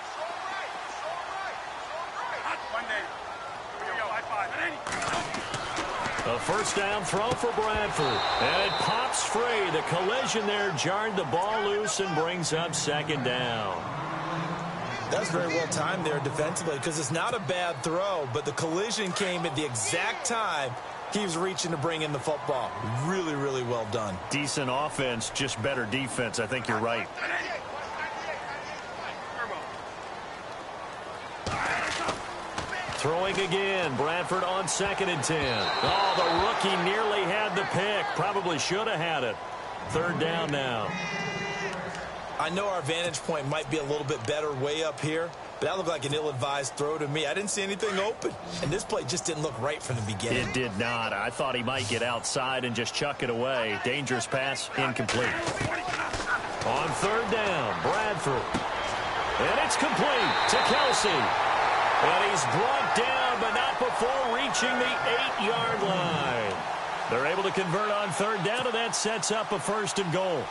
[SPEAKER 2] A first down throw for Bradford. And it pops free. The collision there jarred the ball loose and brings up second down.
[SPEAKER 3] That's very well timed there defensively because it's not a bad throw, but the collision came at the exact time he was reaching to bring in the football. Really, really well done.
[SPEAKER 2] Decent offense, just better defense. I think you're right. Throwing again. Bradford on 2nd and 10. Oh, the rookie nearly had the pick. Probably should have had it. Third down now.
[SPEAKER 3] I know our vantage point might be a little bit better way up here, but that looked like an ill-advised throw to me. I didn't see anything open, and this play just didn't look right from the beginning.
[SPEAKER 2] It did not. I thought he might get outside and just chuck it away. Dangerous pass, incomplete. On third down, Bradford. And it's complete to Kelsey. And he's brought down, but not before reaching the 8-yard line. They're able to convert on third down, and that sets up a first and goal.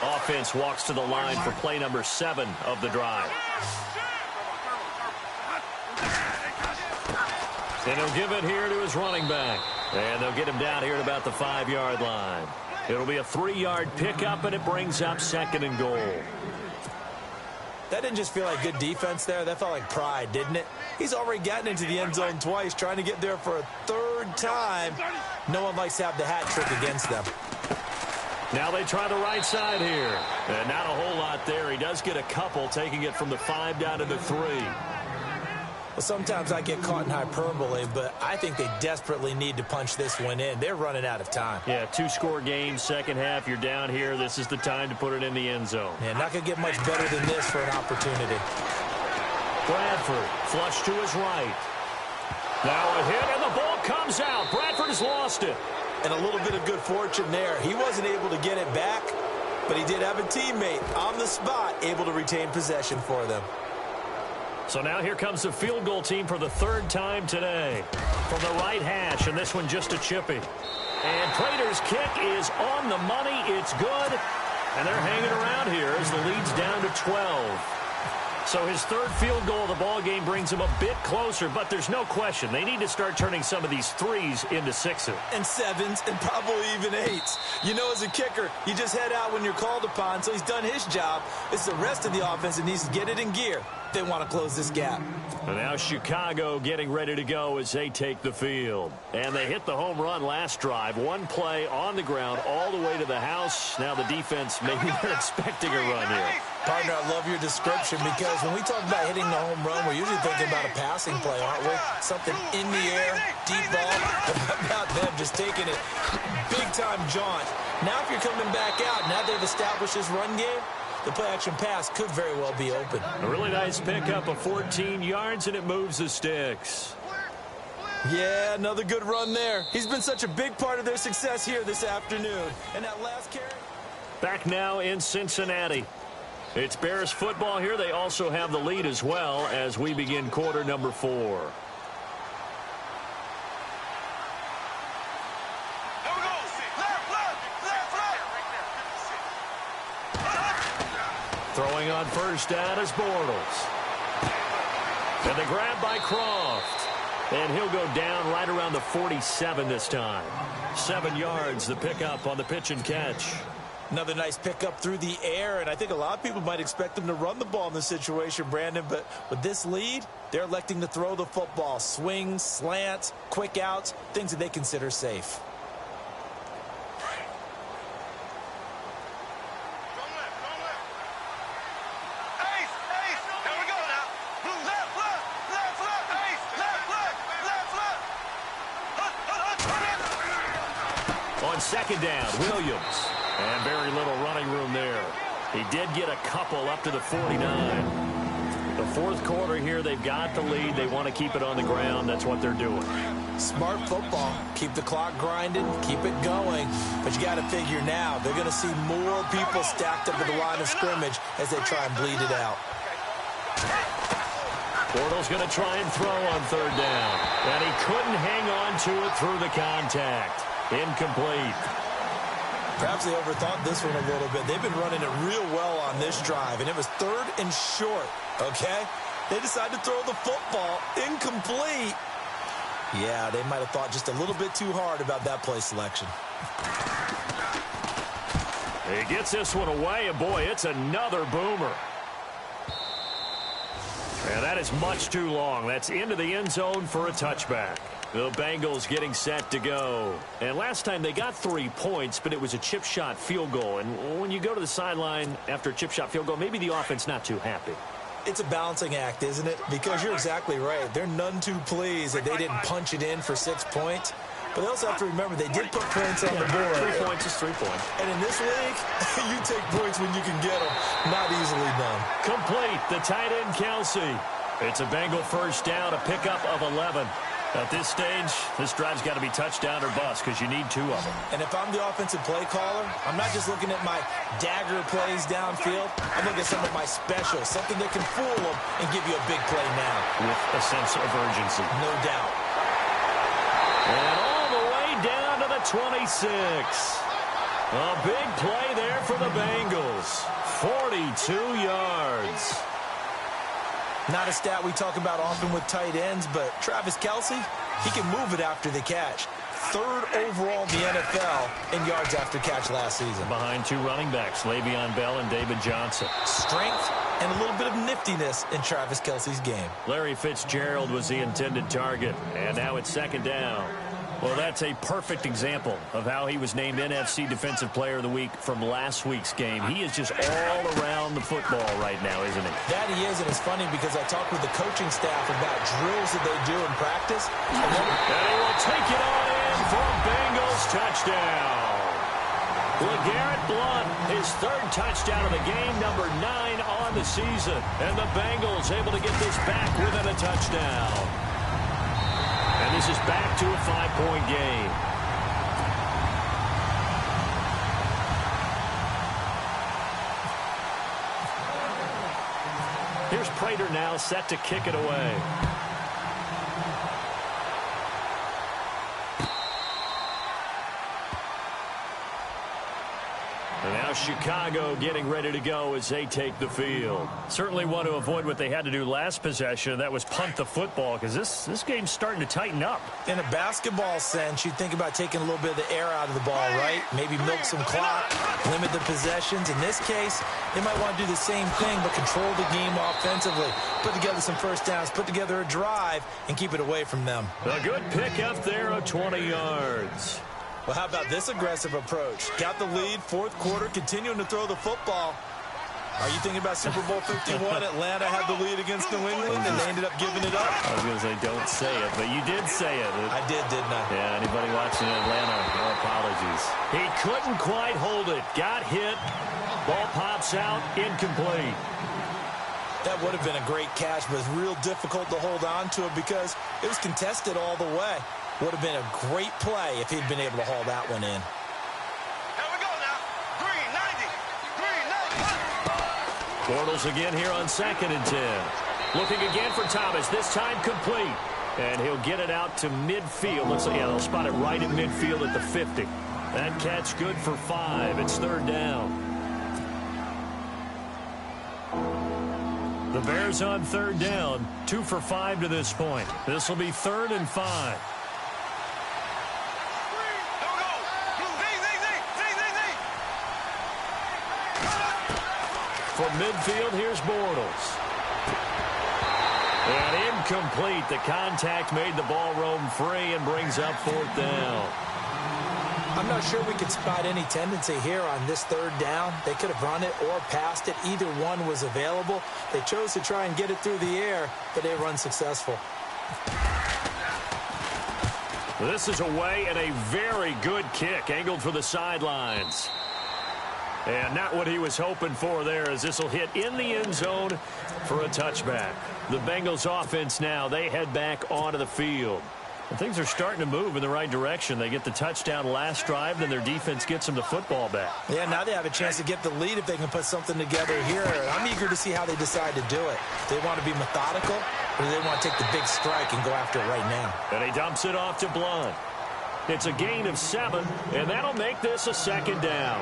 [SPEAKER 2] Offense walks to the line for play number 7 of the drive. And he'll give it here to his running back. And they'll get him down here at about the 5-yard line. It'll be a 3-yard pickup, and it brings up second and goal.
[SPEAKER 3] That didn't just feel like good defense there. That felt like pride, didn't it? He's already gotten into the end zone twice, trying to get there for a third time. No one likes to have the hat trick against them.
[SPEAKER 2] Now they try the right side here. And not a whole lot there. He does get a couple, taking it from the 5 down to the 3.
[SPEAKER 3] Well, sometimes I get caught in hyperbole, but I think they desperately need to punch this one in. They're running out of time.
[SPEAKER 2] Yeah, 2-score game, second half. You're down here. This is the time to put it in the end zone.
[SPEAKER 3] Yeah, not going to get much better than this for an opportunity.
[SPEAKER 2] Bradford, flush to his right. Now a hit, and the ball comes out. Bradford has lost it.
[SPEAKER 3] And a little bit of good fortune there. He wasn't able to get it back, but he did have a teammate on the spot able to retain possession for them.
[SPEAKER 2] So now here comes the field goal team for the 3rd time today. From the right hash, and this one just a chippy. And Prater's kick is on the money. It's good. And they're hanging around here as the lead's down to 12. So his 3rd field goal of the ball game brings him a bit closer, but there's no question. They need to start turning some of these 3s into 6s.
[SPEAKER 3] And 7s, and probably even 8s. You know, as a kicker, you just head out when you're called upon, so he's done his job. It's the rest of the offense that needs to get it in gear. they want to close this gap.
[SPEAKER 2] And now Chicago getting ready to go as they take the field. And they hit the home run last drive. One play on the ground all the way to the house. Now the defense, maybe they're expecting a run here.
[SPEAKER 3] Partner, I love your description because when we talk about hitting the home run, we're usually thinking about a passing play, aren't we? Something in the air, deep ball. How about them just taking it big-time jaunt. Now if you're coming back out, now they've established this run game, the play-action pass could very well be open.
[SPEAKER 2] A really nice pickup of 14 yards, and it moves the sticks.
[SPEAKER 3] Yeah, another good run there. He's been such a big part of their success here this afternoon. And that last carry.
[SPEAKER 2] Back now in Cincinnati. It's Bears football here. They also have the lead as well as we begin quarter number 4. Throwing on first down is Bortles. And the grab by Croft. And he'll go down right around the 47 this time. 7 yards, the pickup on the pitch and catch.
[SPEAKER 3] Another nice pickup through the air, and I think a lot of people might expect them to run the ball in this situation, Brandon, but with this lead, they're electing to throw the football. Swings, slants, quick outs, things that they consider safe.
[SPEAKER 2] On second down, Williams. And very little running room there. He did get a couple up to the 49. The fourth quarter here, they've got the lead. They want to keep it on the ground. That's what they're doing.
[SPEAKER 3] Smart football. Keep the clock grinding, keep it going. But you got to figure now, they're going to see more people stacked up at the line of scrimmage as they try and bleed it out.
[SPEAKER 2] Bortles going to try and throw on third down. And he couldn't hang on to it through the contact. Incomplete.
[SPEAKER 3] Perhaps they overthought this one a little bit. They've been running it real well on this drive, and it was third and short, okay? They decided to throw the football. Incomplete. Yeah, they might have thought just a little bit too hard about that play selection.
[SPEAKER 2] He gets this one away, and boy, it's another boomer. And that is much too long. That's into the end zone for a touchback. The Bengals getting set to go. And last time they got 3 points, but it was a chip shot field goal. And when you go to the sideline after a chip shot field goal, maybe the offense not too happy.
[SPEAKER 3] It's a balancing act, isn't it? Because you're exactly right. They're none too pleased that they didn't punch it in for 6 points. But they also have to remember they did put points on the board.
[SPEAKER 2] 3 points is 3 points.
[SPEAKER 3] And in this league, you take points when you can get them. Not easily done.
[SPEAKER 2] Complete. The tight end, Kelsey. It's a Bengal first down, a pickup of 11. At this stage, this drive's got to be touchdown or bust because you need 2 of them.
[SPEAKER 3] And if I'm the offensive play caller, I'm not just looking at my dagger plays downfield. I'm looking at some of my specials, something that can fool them and give you a big play now.
[SPEAKER 2] With a sense of urgency.
[SPEAKER 3] No doubt.
[SPEAKER 2] And all the way down to the 26. A big play there for the Bengals. 42 yards.
[SPEAKER 3] Not a stat we talk about often with tight ends, but Travis Kelce, he can move it after the catch. 3rd overall in the NFL in yards after catch last season.
[SPEAKER 2] Behind 2 running backs, Le'Veon Bell and David Johnson.
[SPEAKER 3] Strength and a little bit of niftiness in Travis Kelce's game.
[SPEAKER 2] Larry Fitzgerald was the intended target, and now it's second down. Well, that's a perfect example of how he was named NFC Defensive Player of the Week from last week's game. He is just all around the football right now, isn't he?
[SPEAKER 3] That he is, and it's funny because I talked with the coaching staff about drills that they do in practice. And
[SPEAKER 2] he will take it on in for a Bengals touchdown. LeGarrette Blount, his 3rd touchdown of the game, number 9 on the season. And the Bengals able to get this back within a touchdown. And this is back to a 5-point game. Here's Prater now set to kick it away. And now Chicago getting ready to go as they take the field. Certainly want to avoid what they had to do last possession. That was punt the football, because this game's starting to tighten up.
[SPEAKER 3] In a basketball sense, you think about taking a little bit of the air out of the ball, right? Maybe milk some clock, limit the possessions. In this case, they might want to do the same thing, but control the game offensively. Put together some first downs, put together a drive, and keep it away from them.
[SPEAKER 2] A good pick up there of 20 yards.
[SPEAKER 3] Well, how about this aggressive approach? Got the lead, fourth quarter, continuing to throw the football. Are you thinking about Super Bowl 51? Atlanta had the lead against New England, and they ended up giving it up?
[SPEAKER 2] I was going to say, don't say it, but you did say it.
[SPEAKER 3] I did, didn't I?
[SPEAKER 2] Yeah, anybody watching Atlanta, no apologies. He couldn't quite hold it. Got hit. Ball pops out, incomplete.
[SPEAKER 3] That would have been a great catch, but it's real difficult to hold on to it because it was contested all the way. Would have been a great play if he'd been able to haul that one in.
[SPEAKER 4] Here we go now. Green, 90.
[SPEAKER 2] Bortles again here on 2nd and 10. Looking again for Thomas, this time complete. And he'll get it out to midfield. Looks like, yeah, they'll spot it right at midfield at the 50. That catch good for 5. It's 3rd down. The Bears on 3rd down, 2 for 5 to this point. This will be 3rd and 5. From midfield, here's Bortles. And incomplete. The contact made the ball roam free and brings up 4th down.
[SPEAKER 3] I'm not sure we could spot any tendency here on this 3rd down. They could have run it or passed it. Either one was available. They chose to try and get it through the air, but they were unsuccessful.
[SPEAKER 2] This is away and a very good kick, angled for the sidelines. And not what he was hoping for there, as this will hit in the end zone for a touchback. The Bengals offense now, they head back onto the field. And things are starting to move in the right direction. They get the touchdown last drive, then their defense gets them the football back.
[SPEAKER 3] Yeah, now they have a chance to get the lead if they can put something together here. I'm eager to see how they decide to do it. Do they want to be methodical, or do they want to take the big strike and go after it right now?
[SPEAKER 2] And he dumps it off to Blunt. It's a gain of 7, and that'll make this a 2nd down.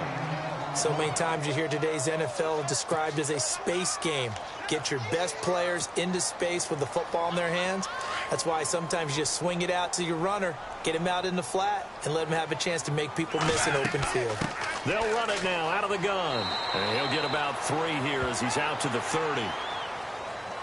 [SPEAKER 3] So many times you hear today's NFL described as a space game. Get your best players into space with the football in their hands. That's why sometimes you just swing it out to your runner, get him out in the flat, and let him have a chance to make people miss an open field.
[SPEAKER 2] They'll run it now out of the gun. And he'll get about 3 here as he's out to the 30.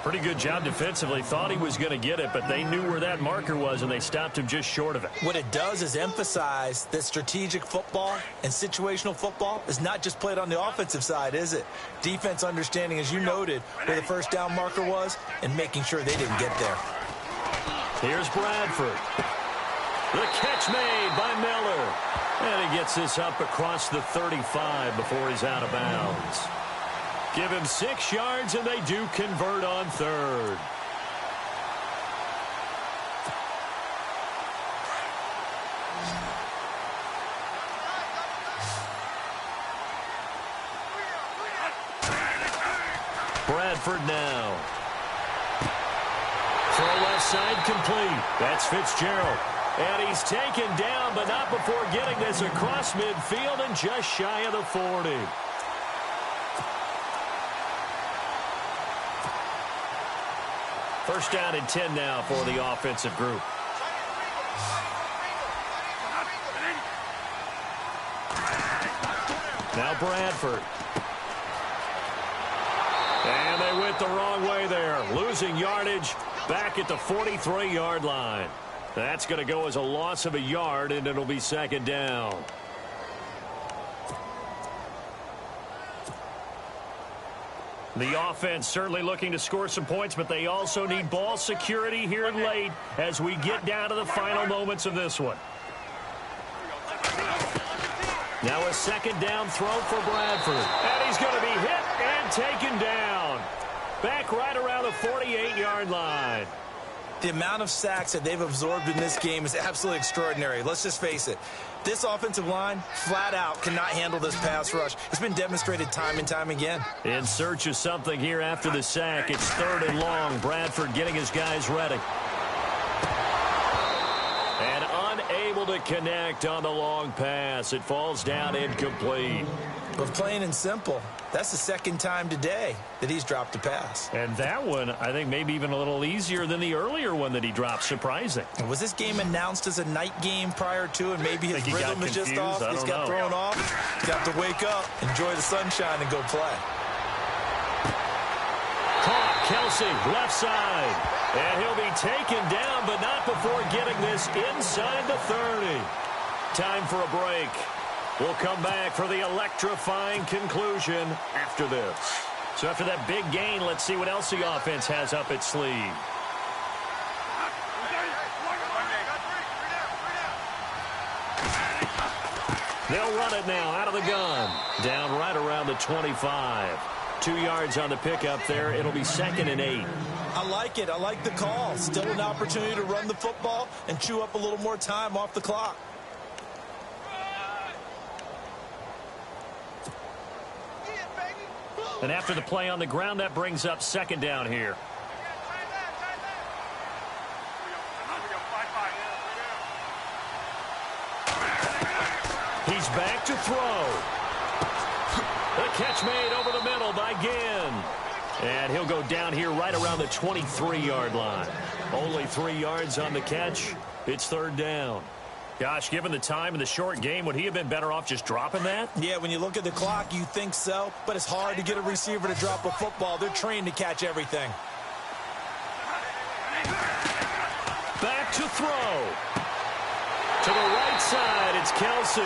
[SPEAKER 2] Pretty good job defensively. Thought he was going to get it, but they knew where that marker was, and they stopped him just short of it.
[SPEAKER 3] What it does is emphasize that strategic football and situational football is not just played on the offensive side, is it? Defense understanding, as you noted, where the first down marker was and making sure they didn't get there.
[SPEAKER 2] Here's Bradford. The catch made by Miller. And he gets this up across the 35 before he's out of bounds. Give him 6 yards, and they do convert on 3rd. Bradford now. Throw left side complete. That's Fitzgerald. And he's taken down, but not before getting this across midfield and just shy of the 40. First down and 10 now for the offensive group. Now Bradford. And they went the wrong way there. Losing yardage back at the 43-yard line. That's going to go as a loss of a yard, and it'll be 2nd down. The offense certainly looking to score some points, but they also need ball security here late as we get down to the final moments of this one. Now a 2nd down throw for Bradford. And he's going to be hit and taken down. Back right around the 48-yard line.
[SPEAKER 3] The amount of sacks that they've absorbed in this game is absolutely extraordinary. Let's just face it. This offensive line, flat out, cannot handle this pass rush. It's been demonstrated time and time again.
[SPEAKER 2] In search of something here after the sack. It's 3rd and long. Bradford getting his guys ready. And unable to connect on the long pass. It falls down incomplete.
[SPEAKER 3] But plain and simple, that's the second time today that he's dropped a pass.
[SPEAKER 2] And that one, I think, maybe even a little easier than the earlier one that he dropped. Surprising.
[SPEAKER 3] Was this game announced as a night game prior to, and maybe his rhythm is just off? He's got thrown off. He's got to wake up, enjoy the sunshine, and go play.
[SPEAKER 2] Caught, Kelsey, left side. And he'll be taken down, but not before getting this inside the 30. Time for a break. We'll come back for the electrifying conclusion after this. So after that big gain, let's see what else the offense has up its sleeve. They'll run it now out of the gun. Down right around the 25. 2 yards on the pickup there. It'll be 2nd and 8.
[SPEAKER 3] I like it. I like the call. Still an opportunity to run the football and chew up a little more time off the clock.
[SPEAKER 2] And after the play on the ground, that brings up 2nd down here. He's back to throw. The catch made over the middle by Ginn. And he'll go down here right around the 23-yard line. Only 3 yards on the catch. It's 3rd down. Gosh, given the time in the short game, would he have been better off just dropping that?
[SPEAKER 3] Yeah, when you look at the clock, you think so. But it's hard to get a receiver to drop a football. They're trained to catch everything.
[SPEAKER 2] Back to throw. To the right side, it's Kelsey.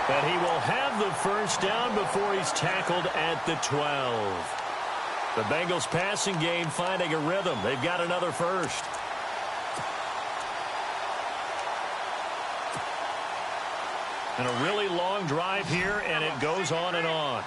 [SPEAKER 2] And he will have the 1st down before he's tackled at the 12. The Bengals passing game finding a rhythm. They've got another 1st. And a really long drive here, and it goes on and on.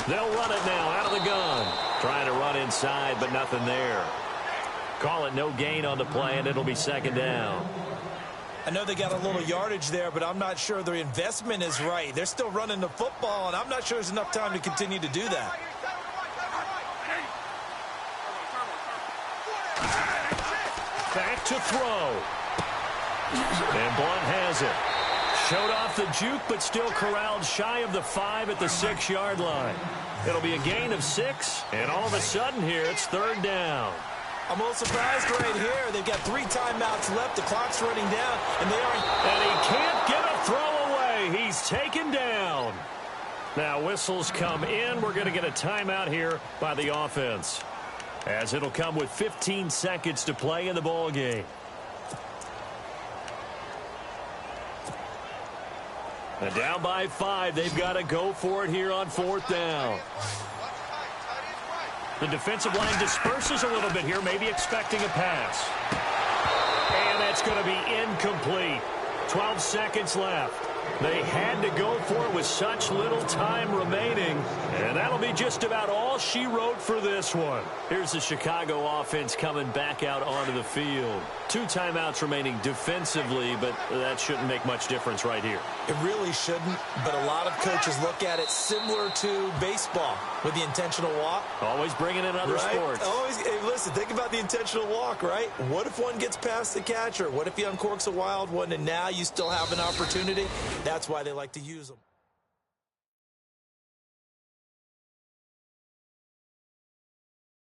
[SPEAKER 2] They'll run it now out of the gun. Trying to run inside, but nothing there. Call it no gain on the play, and it'll be 2nd down.
[SPEAKER 3] I know they got a little yardage there, but I'm not sure their investment is right. They're still running the football, and I'm not sure there's enough time to continue to do that.
[SPEAKER 2] Back to throw. And Blunt has it. Showed off the juke, but still corralled shy of the 5 at the 6-yard line. It'll be a gain of 6, and all of a sudden here, it's 3rd down.
[SPEAKER 3] I'm a little surprised right here. They've got 3 timeouts left. The clock's running down, and they are...
[SPEAKER 2] And he can't get a throw away. He's taken down. Now whistles come in. We're going to get a timeout here by the offense, as it'll come with 15 seconds to play in the ball game. And down by 5, they've got to go for it here on 4th down. The defensive line disperses a little bit here, maybe expecting a pass. And that's going to be incomplete. 12 seconds left. They had to go for it with such little time remaining. And that'll be just about all she wrote for this one. Here's the Chicago offense coming back out onto the field. 2 timeouts remaining defensively, but that shouldn't make much difference right here.
[SPEAKER 3] It really shouldn't, but a lot of coaches look at it similar to baseball with the intentional walk.
[SPEAKER 2] Always bringing in other sports.
[SPEAKER 3] Always, hey, listen, think about the intentional walk, right? What if one gets past the catcher? What if he uncorks a wild one and now you still have an opportunity? That's why they like to use them.